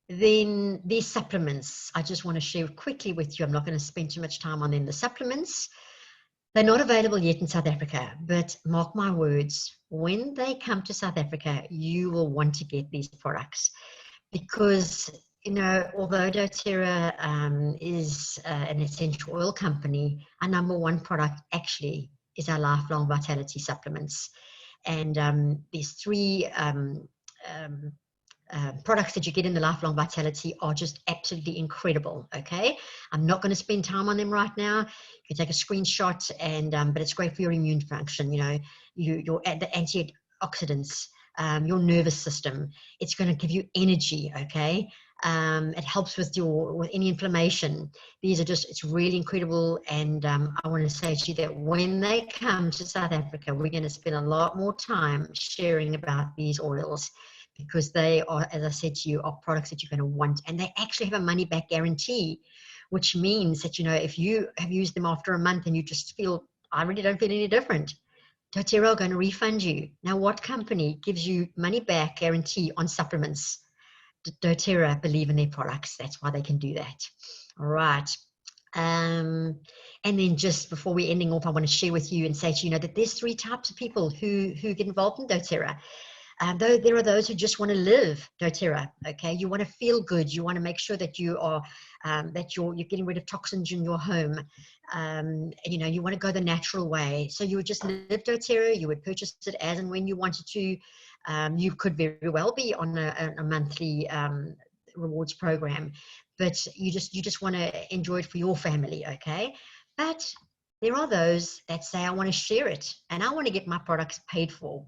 Then these supplements, I just want to share quickly with you. I'm not going to spend too much time on them. The supplements, they're not available yet in South Africa, but mark my words, when they come to South Africa, you will want to get these products, because you know, although doTERRA is an essential oil company, our #1 product actually is our Lifelong Vitality supplements. And these 3 products that you get in the Lifelong Vitality are just absolutely incredible. Okay, I'm not going to spend time on them right now. You can take a screenshot, and but it's great for your immune function. You know, the antioxidants, your nervous system. It's going to give you energy. Okay. It helps with any inflammation. These are just, it's really incredible. And I want to say to you that when they come to South Africa, we're going to spend a lot more time sharing about these oils, because they are, as I said to you, are products that you're going to want. And they actually have a money back guarantee, which means that, you know, if you have used them after a month and you just feel, I really don't feel any different, doTERRA are going to refund you. Now, what company gives you money back guarantee on supplements? doTERRA believe in their products. That's why they can do that. All right. And then just before we're ending off, I want to share with you and say to you, that there's 3 types of people who get involved in doTERRA. Though there are those who just want to live doTERRA. Okay, you want to feel good. You want to make sure that you are you're getting rid of toxins in your home. You know, you want to go the natural way. So you would just live doTERRA. You would purchase it as and when you wanted to. You could very well be on a monthly rewards program, but you just want to enjoy it for your family. Okay, but there are those that say, I want to share it and I want to get my products paid for.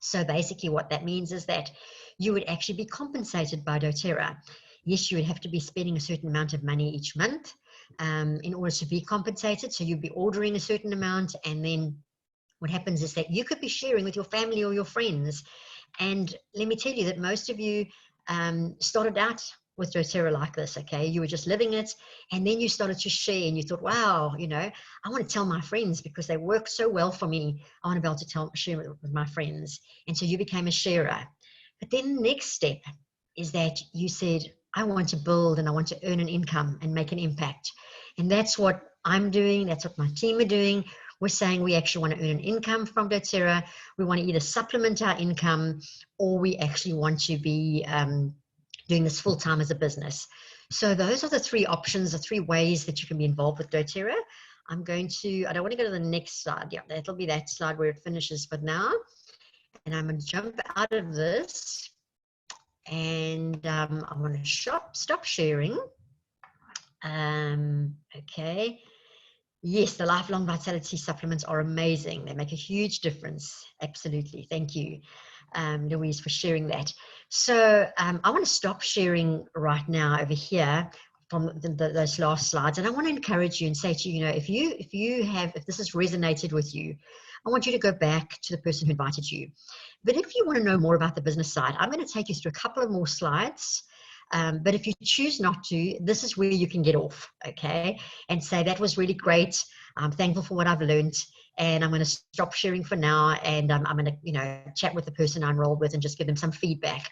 So basically what that means is that you would actually be compensated by doTERRA. Yes, you would have to be spending a certain amount of money each month in order to be compensated. So you'd be ordering a certain amount, and then what happens is that you could be sharing with your family or your friends. And let me tell you that most of you started out with doTERRA like this, okay? You were just living it, and then you started to share, and you thought, wow, you know, I want to tell my friends because they work so well for me. I want to be able to share it with my friends. And so you became a sharer. But then the next step is that you said, I want to build and I want to earn an income and make an impact. And that's what I'm doing. That's what my team are doing. We're saying we actually want to earn an income from doTERRA. We want to either supplement our income, or we actually want to be doing this full-time as a business. So those are the three options, the three ways that you can be involved with doTERRA. I don't want to go to the next slide. Yeah, that'll be that slide where it finishes for now. And I'm going to jump out of this, and I want to stop sharing. Okay. Yes, the lifelong vitality supplements are amazing. They make a huge difference. Absolutely. Thank you, Louise, for sharing that. So I want to stop sharing right now over here from those last slides. And I want to encourage you and say to you, you know, if this has resonated with you, I want you to go back to the person who invited you. But if you want to know more about the business side, I'm going to take you through a couple of more slides. But if you choose not to, this is where you can get off, okay, and say, that was really great. I'm thankful for what I've learned, and I'm going to stop sharing for now, and I'm going to, you know, chat with the person I enrolled with and just give them some feedback.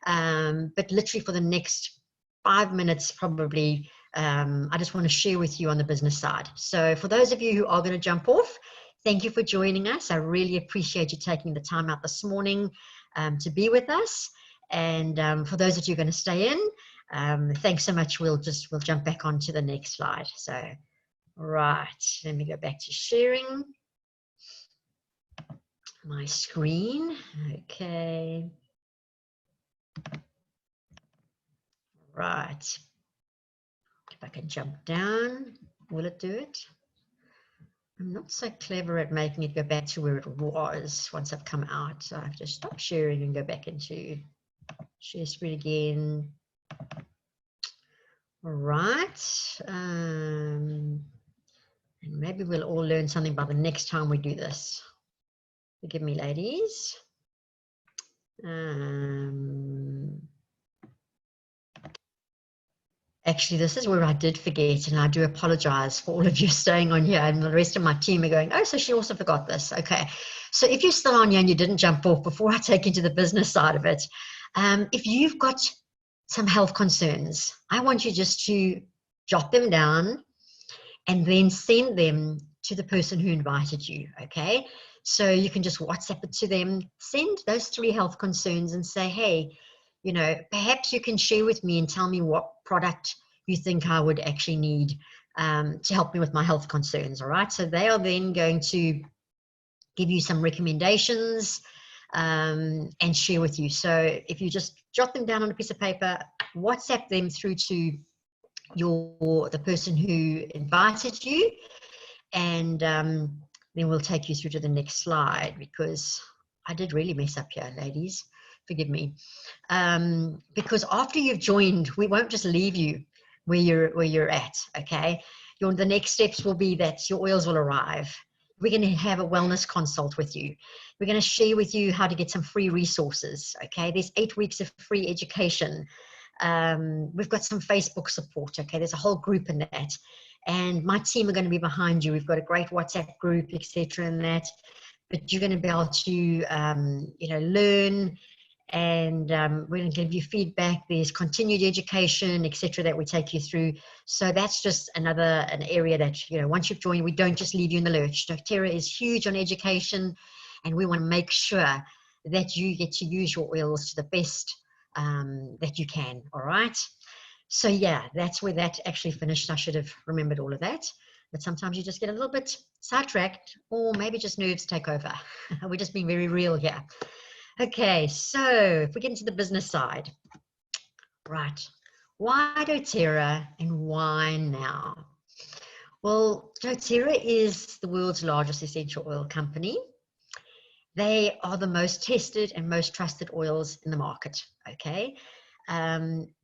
But literally for the next 5 minutes, probably, I just want to share with you on the business side. So for those of you who are going to jump off, thank you for joining us. I really appreciate you taking the time out this morning to be with us. And for those that you're going to stay in, thanks so much. We'll jump back onto the next slide. So, right, let me go back to sharing my screen. Okay. Right. If I can jump down, will it do it? I'm not so clever at making it go back to where it was once I've come out. So I have to stop sharing and go back into share screen again. All right. And maybe we'll all learn something by the next time we do this. Forgive me, ladies. Actually, this is where I did forget, and I do apologize for all of you staying on here, and the rest of my team are going, oh, so she also forgot this. Okay. So if you're still on here and you didn't jump off, before I take you to the business side of it, if you've got some health concerns, I want you just to jot them down and then send them to the person who invited you, okay? So you can just WhatsApp it to them, send those 3 health concerns and say, hey, you know, perhaps you can share with me and tell me what product you think I would actually need to help me with my health concerns, all right? So they are then going to give you some recommendations and share with you. So if you just jot them down on a piece of paper, WhatsApp them through to the person who invited you, and then we'll take you through to the next slide, because I did really mess up here, ladies. Forgive me. Because after you've joined, we won't just leave you where you're at, okay? The next steps will be that your oils will arrive. We're going to have a wellness consult with you. We're going to share with you how to get some free resources, okay? There's 8 weeks of free education. We've got some Facebook support, okay? There's a whole group in that. And my team are going to be behind you. We've got a great WhatsApp group, etc. in that. But you're going to be able to, you know, learn, and we're going to give you feedback. There's continued education, etc., that we take you through. So that's just an area that, you know, once you've doing, we don't just leave you in the lurch. doTERRA is huge on education, and we want to make sure that you get to use your oils to the best that you can. All right. So yeah, that's where that actually finished. I should have remembered all of that. But sometimes you just get a little bit sidetracked, or maybe just nerves take over. We're just being very real here. Okay, so if we get into the business side, right? Why doTERRA and why now? Well, doTERRA is the world's largest essential oil company. They are the most tested and most trusted oils in the market, okay?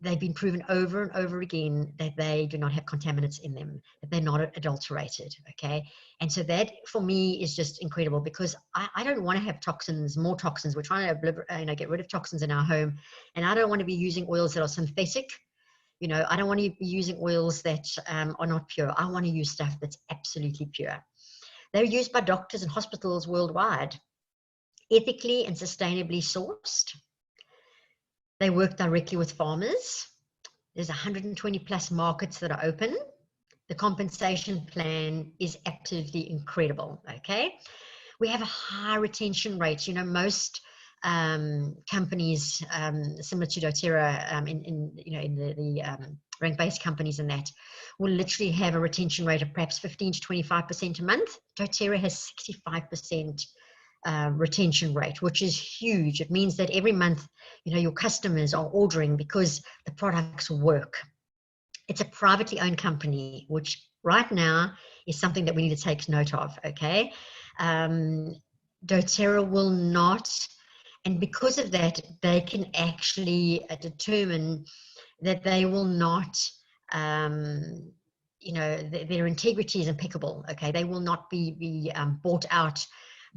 They've been proven over and over again that they do not have contaminants in them, that they're not adulterated, okay? And so that, for me, is just incredible, because I don't want to have toxins, more toxins. We're trying to get rid of toxins in our home, and I don't want to be using oils that are synthetic. I don't want to be using oils that are not pure. I want to use stuff that's absolutely pure. They're used by doctors and hospitals worldwide, ethically and sustainably sourced. They work directly with farmers. There's 120 plus markets that are open. The compensation plan is absolutely incredible, okay? We have a high retention rate. Most companies similar to doTERRA in the rank-based companies and that will literally have a retention rate of perhaps 15 to 25% a month. doTERRA has 65% retention rate, which is huge. It means that every month, your customers are ordering because the products work. It's a privately owned company, which right now is something that we need to take note of, okay? doTERRA will not, and because of that, they can actually determine that they will not, their integrity is impeccable, okay? They will not be bought out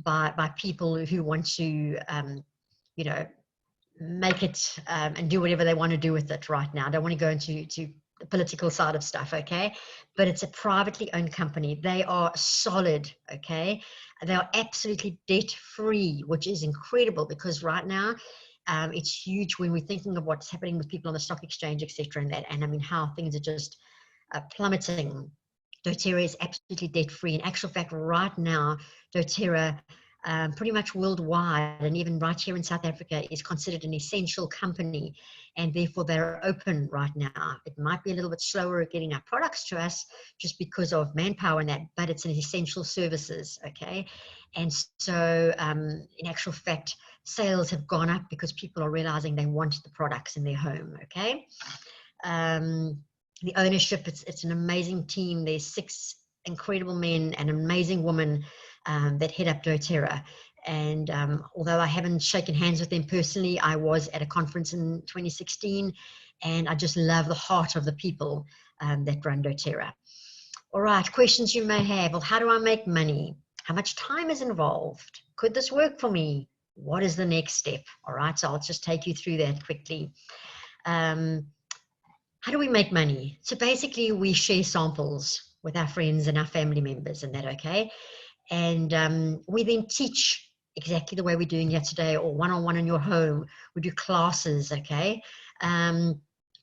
by people who want to, make it and do whatever they want to do with it right now. I don't want to go into the political side of stuff, okay? But it's a privately owned company. They are solid, okay? They are absolutely debt-free, which is incredible, because right now it's huge when we're thinking of what's happening with people on the stock exchange, etc., and I mean how things are just plummeting. doTERRA is absolutely debt-free. In actual fact, right now, doTERRA, pretty much worldwide, and even right here in South Africa, is considered an essential company, and therefore they're open right now. It might be a little bit slower at getting our products to us just because of manpower and that, but it's an essential services, okay? And so in actual fact, sales have gone up because people are realizing they want the products in their home, okay? The ownership, it's an amazing team. There's 6 incredible men and an amazing woman that head up doTERRA. And although I haven't shaken hands with them personally, I was at a conference in 2016, and I just love the heart of the people that run doTERRA. All right, questions you may have. Well, how do I make money? How much time is involved? Could this work for me? What is the next step? All right, so I'll just take you through that quickly. How do we make money? So basically, we share samples with our friends and our family members and that, okay? And we then teach exactly the way we're doing here today, or one-on-one in your home. We do classes, okay?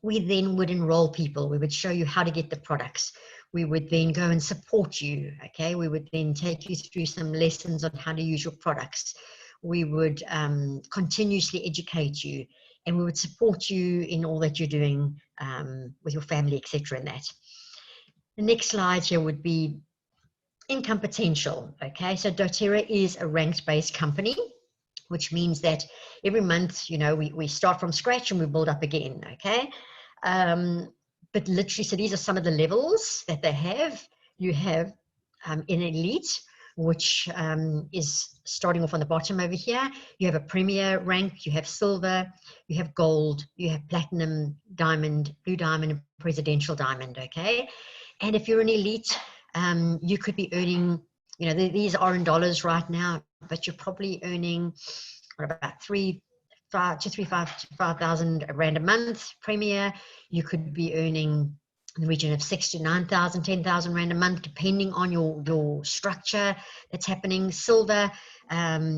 We then would enroll people. We would show you how to get the products. We would then go and support you, okay? We would then take you through some lessons on how to use your products. We would continuously educate you, and we would support you in all that you're doing with your family, etc. and that. The next slide here would be income potential, okay? So doTERRA is a ranked-based company, which means that every month, we start from scratch and we build up again, okay? But literally, so these are some of the levels that they have. You have an elite, which is starting off on the bottom over here. You have a premier rank, you have silver, you have gold, you have platinum, diamond, blue diamond, and presidential diamond, okay? And if you're an elite, you could be earning, these are in dollars right now, but you're probably earning about 5,000 rand a month. Premier, you could be earning in the region of 6,000 to 9,000, 10,000 rand a month, depending on your structure that's happening. Silver,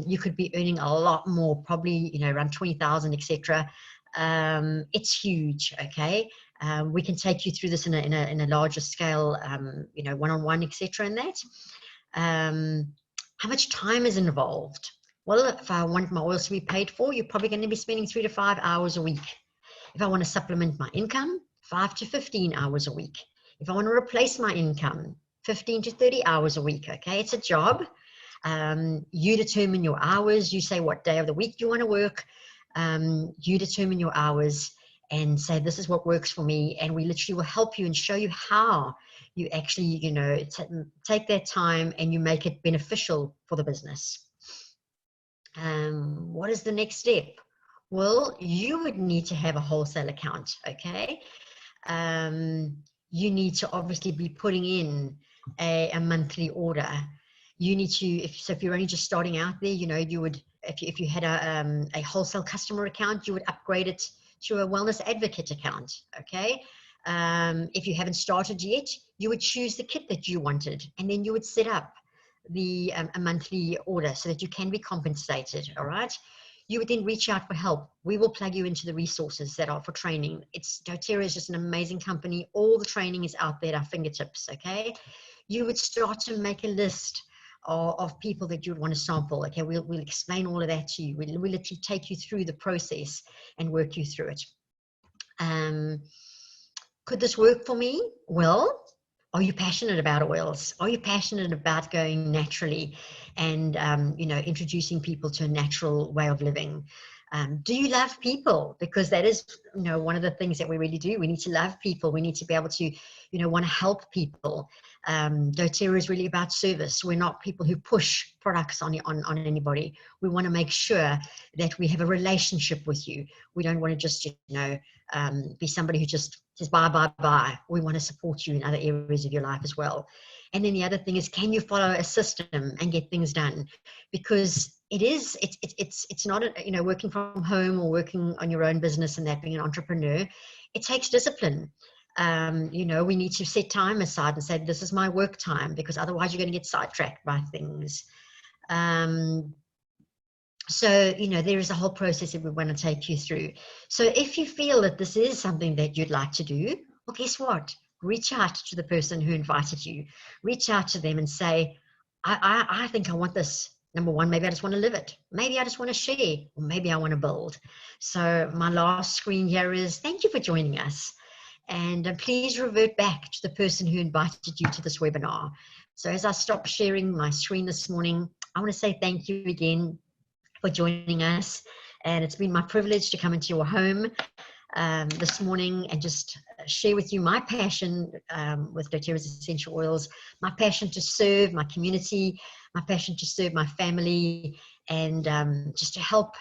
you could be earning a lot more, probably around 20,000, etc. It's huge, okay? We can take you through this in a larger scale, one-on-one, etc. and that. How much time is involved? Well, if I want my oils to be paid for, you're probably going to be spending 3 to 5 hours a week. If I want to supplement my income, 5 to 15 hours a week. If I want to replace my income, 15 to 30 hours a week. Okay, it's a job. You determine your hours. You say what day of the week you want to work. You determine your hours and say, this is what works for me. And we literally will help you and show you how you actually, you know, take that time and you make it beneficial for the business. What is the next step? Well, you would need to have a wholesale account, okay? You need to obviously be putting in a monthly order. You need to, if you're only just starting out there, you know, you would, if you had a wholesale customer account, you would upgrade it to a wellness advocate account, okay? If you haven't started yet, you would choose the kit that you wanted, and then you would set up the a monthly order so that you can be compensated. All right, you would then reach out for help. We will plug you into the resources that are for training. doTERRA is just an amazing company. All the training is out there at our fingertips. Okay, you would start to make a list of people that you would want to sample. Okay, we'll explain all of that to you. We'll literally take you through the process and work you through it. Could this work for me? Well, are you passionate about oils? Are you passionate about going naturally and, you know, introducing people to a natural way of living? Do you love people? Because that is, you know, one of the things that we really do. We need to love people. We need to be able to, you know, want to help people. doTERRA is really about service. We're not people who push products on anybody. We want to make sure that we have a relationship with you. We don't want to just, you know, be somebody who just says bye, bye, bye. We want to support you in other areas of your life as well. And then the other thing is, can you follow a system and get things done? Because it's not, you know, working from home or working on your own business and that, being an entrepreneur, it takes discipline. You know, we need to set time aside and say, this is my work time, because otherwise you're going to get sidetracked by things. So, you know, there is a whole process that we want to take you through. So if you feel that this is something that you'd like to do, well, guess what? Reach out to the person who invited you. Reach out to them and say, I think I want this. Number one, maybe I just want to live it. Maybe I just want to share, or maybe I want to build. So my last screen here is, thank you for joining us. And please revert back to the person who invited you to this webinar. So as I stop sharing my screen this morning, I want to say thank you again for joining us, and it's been my privilege to come into your home this morning and just share with you my passion with doTERRA's essential oils, my passion to serve my community, my passion to serve my family, and just to help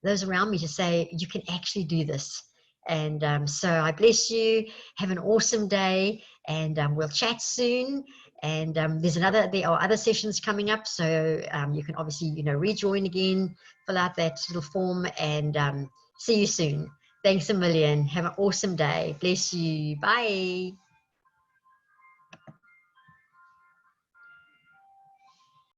those around me to say, you can actually do this. And so I bless you. Have an awesome day, and we'll chat soon. And there are other sessions coming up, so you can obviously, you know, rejoin again, fill out that little form, and see you soon. Thanks a million. Have an awesome day. Bless you. Bye.